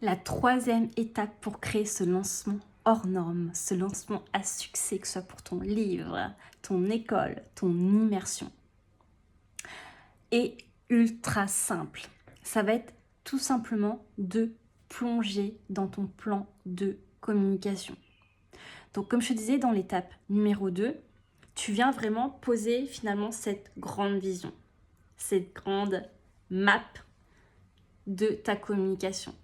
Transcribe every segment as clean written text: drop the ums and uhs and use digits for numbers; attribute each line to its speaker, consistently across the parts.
Speaker 1: La troisième étape pour créer ce lancement hors norme, ce lancement à succès, que ce soit pour ton livre, ton école, ton immersion, est ultra simple. Ça va être tout simplement de plonger dans ton plan de communication. Donc comme je te disais dans l'étape numéro 2, tu viens vraiment poser finalement cette grande vision, cette grande map de ta communication,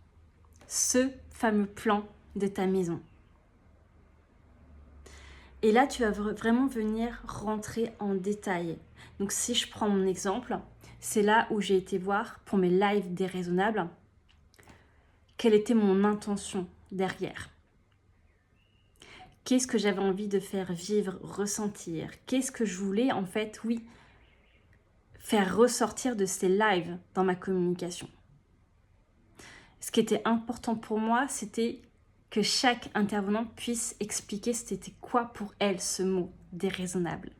Speaker 1: ce fameux plan de ta maison. Et là, tu vas vraiment venir rentrer en détail. Donc si je prends mon exemple, c'est là où j'ai été voir pour mes lives déraisonnables, quelle était mon intention derrière. Qu'est-ce que j'avais envie de faire vivre, ressentir? Qu'est-ce que je voulais en fait, oui, faire ressortir de ces lives dans ma communication? Ce qui était important pour moi, c'était que chaque intervenant puisse expliquer c'était quoi pour elle ce mot déraisonnable.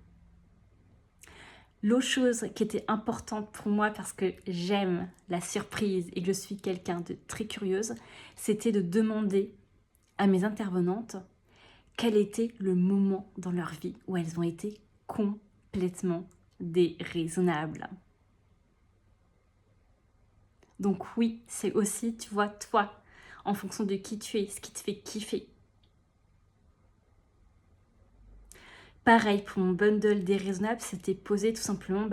Speaker 1: L'autre chose qui était importante pour moi, parce que j'aime la surprise et que je suis quelqu'un de très curieuse, c'était de demander à mes intervenantes quel était le moment dans leur vie où elles ont été complètement déraisonnables. Donc oui, c'est aussi, tu vois, toi, en fonction de qui tu es, ce qui te fait kiffer. Pareil, pour mon bundle déraisonnable, c'était poser tout simplement,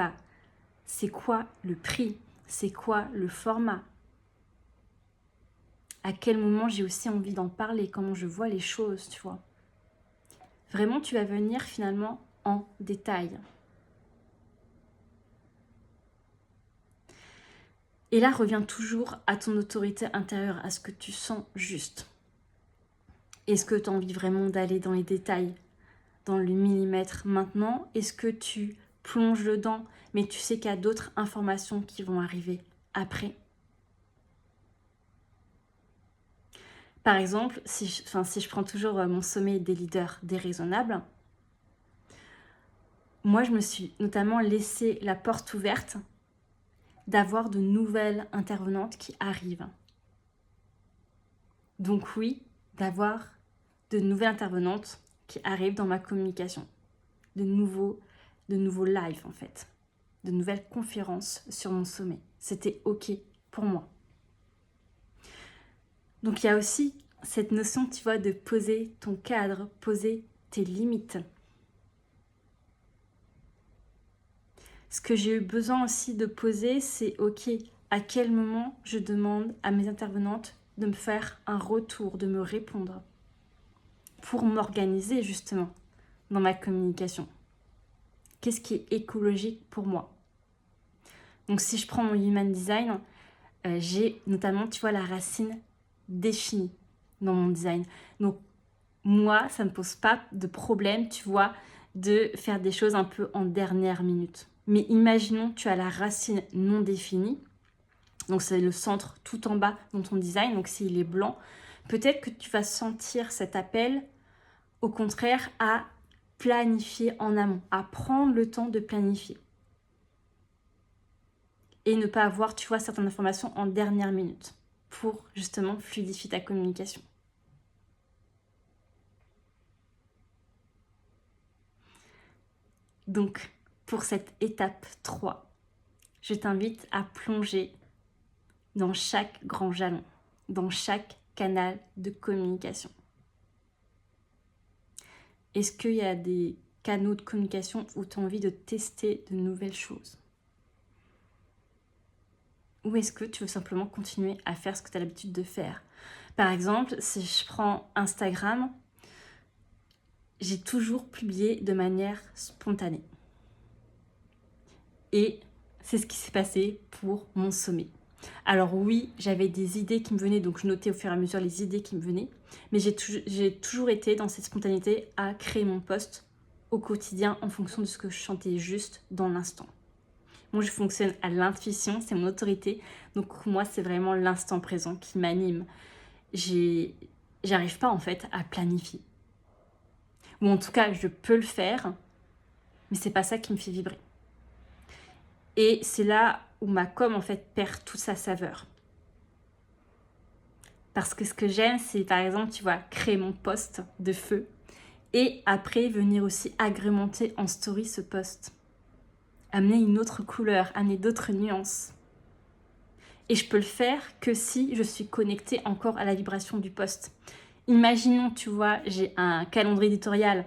Speaker 1: c'est quoi le prix? C'est quoi le format? À quel moment j'ai aussi envie d'en parler? Comment je vois les choses, tu vois? Vraiment, tu vas venir finalement en détail. Et là, reviens toujours à ton autorité intérieure, à ce que tu sens juste. Est-ce que tu as envie vraiment d'aller dans les détails, dans le millimètre maintenant? Est-ce que tu plonges dedans, mais tu sais qu'il y a d'autres informations qui vont arriver après? Par exemple, si je prends toujours mon sommet des leaders déraisonnables, moi, je me suis notamment laissé la porte ouverte d'avoir de nouvelles intervenantes qui arrivent. Donc oui, d'avoir de nouvelles intervenantes qui arrivent dans ma communication, de nouveaux lives en fait, de nouvelles conférences sur mon sommet. C'était OK pour moi. Donc il y a aussi cette notion, tu vois, de poser ton cadre, poser tes limites. Ce que j'ai eu besoin aussi de poser, c'est OK, à quel moment je demande à mes intervenantes de me faire un retour, de me répondre, pour m'organiser justement dans ma communication. Qu'est-ce qui est écologique pour moi? Donc si je prends mon Human Design, j'ai notamment, tu vois, la racine définie dans mon design. Donc moi, ça ne me pose pas de problème, tu vois, de faire des choses un peu en dernière minute. Mais imaginons, tu as la racine non définie, donc c'est le centre tout en bas dans ton design, donc s'il est blanc, peut-être que tu vas sentir cet appel, au contraire, à planifier en amont, à prendre le temps de planifier. Et ne pas avoir, tu vois, certaines informations en dernière minute pour justement fluidifier ta communication. Donc, pour cette étape 3, je t'invite à plonger dans chaque grand jalon, dans chaque canal de communication. Est-ce qu'il y a des canaux de communication où tu as envie de tester de nouvelles choses? Ou est-ce que tu veux simplement continuer à faire ce que tu as l'habitude de faire? Par exemple, si je prends Instagram, j'ai toujours publié de manière spontanée. Et c'est ce qui s'est passé pour mon sommet. Alors oui, j'avais des idées qui me venaient, donc je notais au fur et à mesure les idées qui me venaient, mais j'ai toujours été dans cette spontanéité à créer mon post au quotidien en fonction de ce que je sentais juste dans l'instant. Moi, je fonctionne à l'intuition, c'est mon autorité, donc moi, c'est vraiment l'instant présent qui m'anime. J'arrive pas en fait à planifier. Ou en tout cas, je peux le faire, mais c'est pas ça qui me fait vibrer. Et c'est là où ma com en fait perd toute sa saveur. Parce que ce que j'aime, c'est par exemple, tu vois, créer mon post de feu et après venir aussi agrémenter en story ce post. Amener une autre couleur, amener d'autres nuances. Et je peux le faire que si je suis connectée encore à la vibration du post. Imaginons, tu vois, j'ai un calendrier éditorial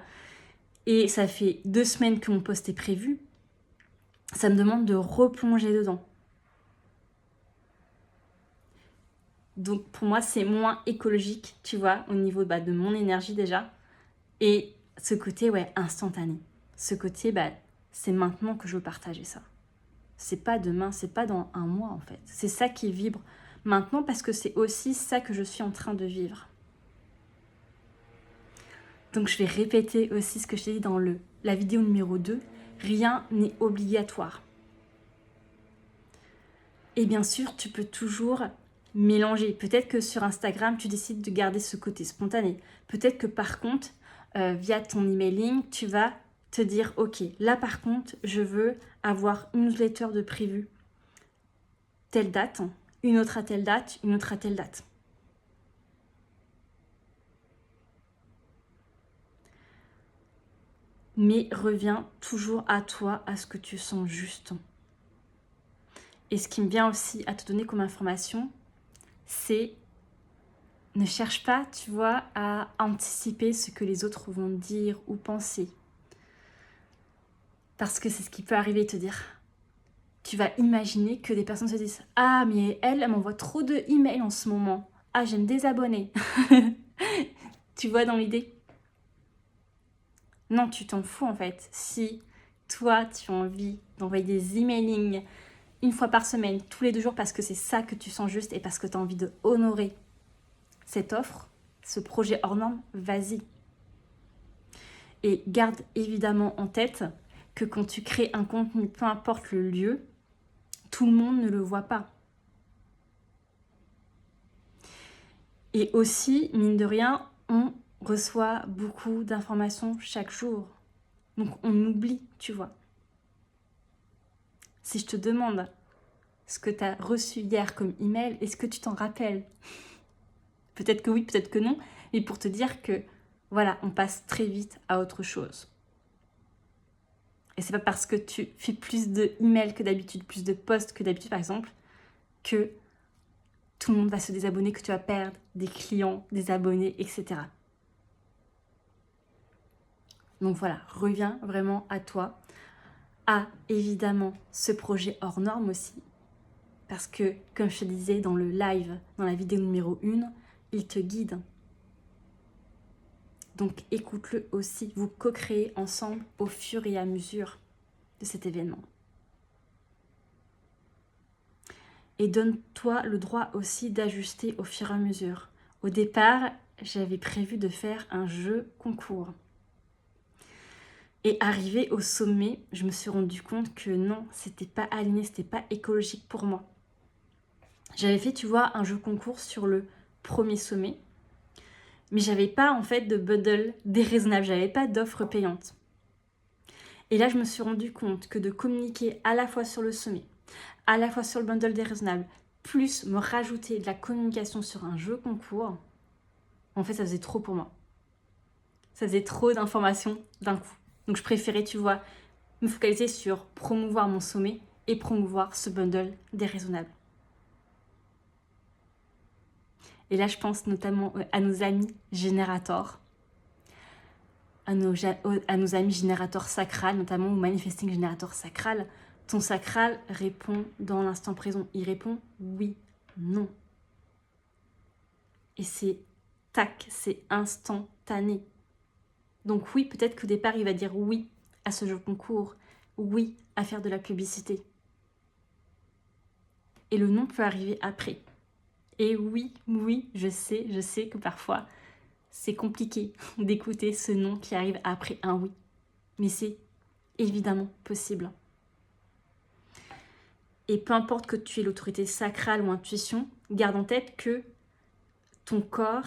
Speaker 1: et ça fait 2 semaines que mon post est prévu. Ça me demande de replonger dedans. Donc pour moi, c'est moins écologique, tu vois, au niveau de mon énergie déjà. Et ce côté, ouais, instantané. Ce côté, c'est maintenant que je veux partager ça. C'est pas demain, c'est pas dans un mois en fait. C'est ça qui vibre maintenant parce que c'est aussi ça que je suis en train de vivre. Donc je vais répéter aussi ce que je t'ai dit dans la vidéo numéro 2. Rien n'est obligatoire. Et bien sûr, tu peux toujours mélanger. Peut-être que sur Instagram, tu décides de garder ce côté spontané. Peut-être que par contre, via ton emailing, tu vas te dire, ok, là par contre, je veux avoir une newsletter de prévu telle date, une autre à telle date, une autre à telle date. Mais reviens toujours à toi, à ce que tu sens juste. Et ce qui me vient aussi à te donner comme information, c'est ne cherche pas, tu vois, à anticiper ce que les autres vont dire ou penser. Parce que c'est ce qui peut arriver, te dire. Tu vas imaginer que des personnes se disent « Ah, mais elle m'envoie trop de emails en ce moment. Ah, je vais me désabonner. » Tu vois dans l'idée? Non, tu t'en fous en fait. Si toi, tu as envie d'envoyer des emailings 1 fois par semaine, tous les 2 jours, parce que c'est ça que tu sens juste et parce que tu as envie de honorer cette offre, ce projet hors norme, vas-y. Et garde évidemment en tête que quand tu crées un contenu, peu importe le lieu, tout le monde ne le voit pas. Et aussi, mine de rien, on reçoit beaucoup d'informations chaque jour. Donc on oublie, tu vois. Si je te demande ce que tu as reçu hier comme email, est-ce que tu t'en rappelles? Peut-être que oui, peut-être que non, mais pour te dire que voilà, on passe très vite à autre chose. Et c'est pas parce que tu fais plus de emails que d'habitude, plus de posts que d'habitude par exemple, que tout le monde va se désabonner, que tu vas perdre des clients, des abonnés, etc. Donc voilà, reviens vraiment à toi, à évidemment ce projet hors norme aussi, parce que comme je te disais dans le live, dans la vidéo numéro 1, il te guide. Donc écoute-le aussi, vous co-créez ensemble au fur et à mesure de cet événement. Et donne-toi le droit aussi d'ajuster au fur et à mesure. Au départ, j'avais prévu de faire un jeu concours. Et arrivé au sommet, je me suis rendu compte que non, c'était pas aligné, c'était pas écologique pour moi. J'avais fait, tu vois, un jeu concours sur le premier sommet, mais j'avais pas en fait de bundle déraisonnable, j'avais pas d'offre payante. Et là, je me suis rendu compte que de communiquer à la fois sur le sommet, à la fois sur le bundle déraisonnable, plus me rajouter de la communication sur un jeu concours, en fait, ça faisait trop pour moi. Ça faisait trop d'informations d'un coup. Donc, je préférais, tu vois, me focaliser sur promouvoir mon sommet et promouvoir ce bundle déraisonnable. Et là, je pense notamment à nos amis générateurs, à nos amis générateurs sacral, notamment au Manifesting Générateur Sacral. Ton sacral répond dans l'instant présent. Il répond oui, non. Et c'est tac, c'est instantané. Donc oui, peut-être qu'au départ, il va dire oui à ce jeu concours, oui à faire de la publicité. Et le non peut arriver après. Et oui, je sais que parfois, c'est compliqué d'écouter ce non qui arrive après un oui. Mais c'est évidemment possible. Et peu importe que tu aies l'autorité sacrale ou intuition, garde en tête que ton corps,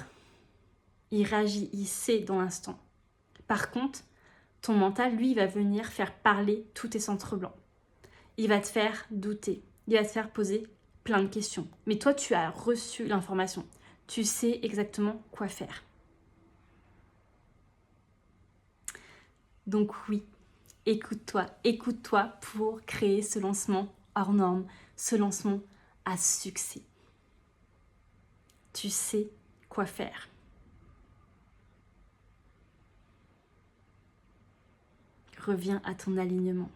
Speaker 1: il réagit, il sait dans l'instant. Par contre, ton mental, lui, va venir faire parler tous tes centres blancs. Il va te faire douter, il va te faire poser plein de questions. Mais toi, tu as reçu l'information. Tu sais exactement quoi faire. Donc oui, écoute-toi pour créer ce lancement hors norme, ce lancement à succès. Tu sais quoi faire. Reviens à ton alignement,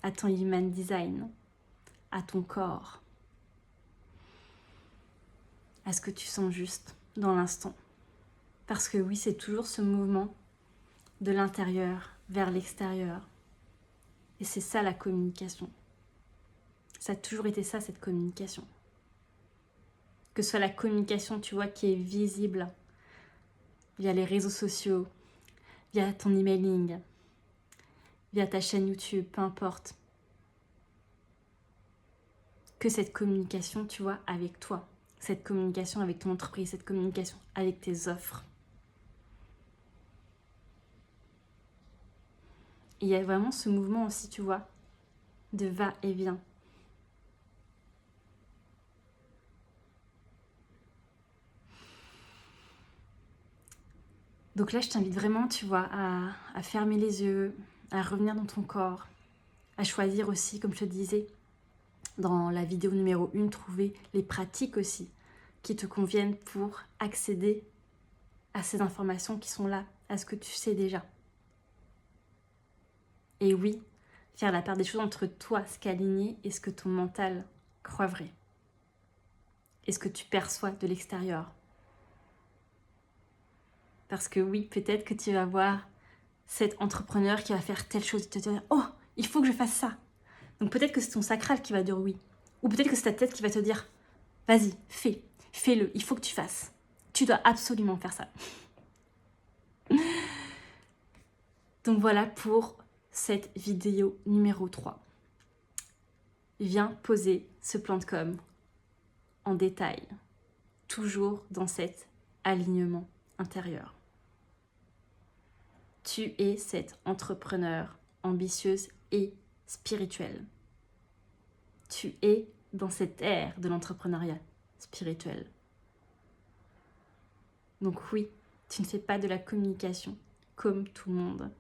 Speaker 1: à ton human design, à ton corps, à ce que tu sens juste dans l'instant. Parce que oui, c'est toujours ce mouvement de l'intérieur vers l'extérieur. Et c'est ça la communication. Ça a toujours été ça, cette communication. Que ce soit la communication, tu vois, qui est visible via les réseaux sociaux, via ton emailing, via ta chaîne YouTube, peu importe. Que cette communication, tu vois, avec toi. Cette communication avec ton entreprise, cette communication avec tes offres. Et il y a vraiment ce mouvement aussi, tu vois, de va-et-vient. Donc là, je t'invite vraiment, tu vois, à fermer les yeux, à revenir dans ton corps, à choisir aussi, comme je te disais, dans la vidéo numéro 1, trouver les pratiques aussi qui te conviennent pour accéder à ces informations qui sont là, à ce que tu sais déjà. Et oui, faire la part des choses entre toi, ce qui est aligné, et ce que ton mental croit vrai. Et ce que tu perçois de l'extérieur. Parce que oui, peut-être que tu vas voir cet entrepreneur qui va faire telle chose et te dire « Oh, il faut que je fasse ça !» Donc peut-être que c'est ton sacral qui va dire oui. Ou peut-être que c'est ta tête qui va te dire « Vas-y, fais-le, il faut que tu fasses. Tu dois absolument faire ça. » Donc voilà pour cette vidéo numéro 3. Viens poser ce plan de com en détail, toujours dans cet alignement intérieur. Tu es cette entrepreneur ambitieuse et spirituelle. Tu es dans cette ère de l'entrepreneuriat spirituel. Donc oui, tu ne fais pas de la communication comme tout le monde.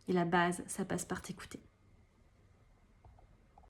Speaker 1: Et la base, ça passe par t'écouter.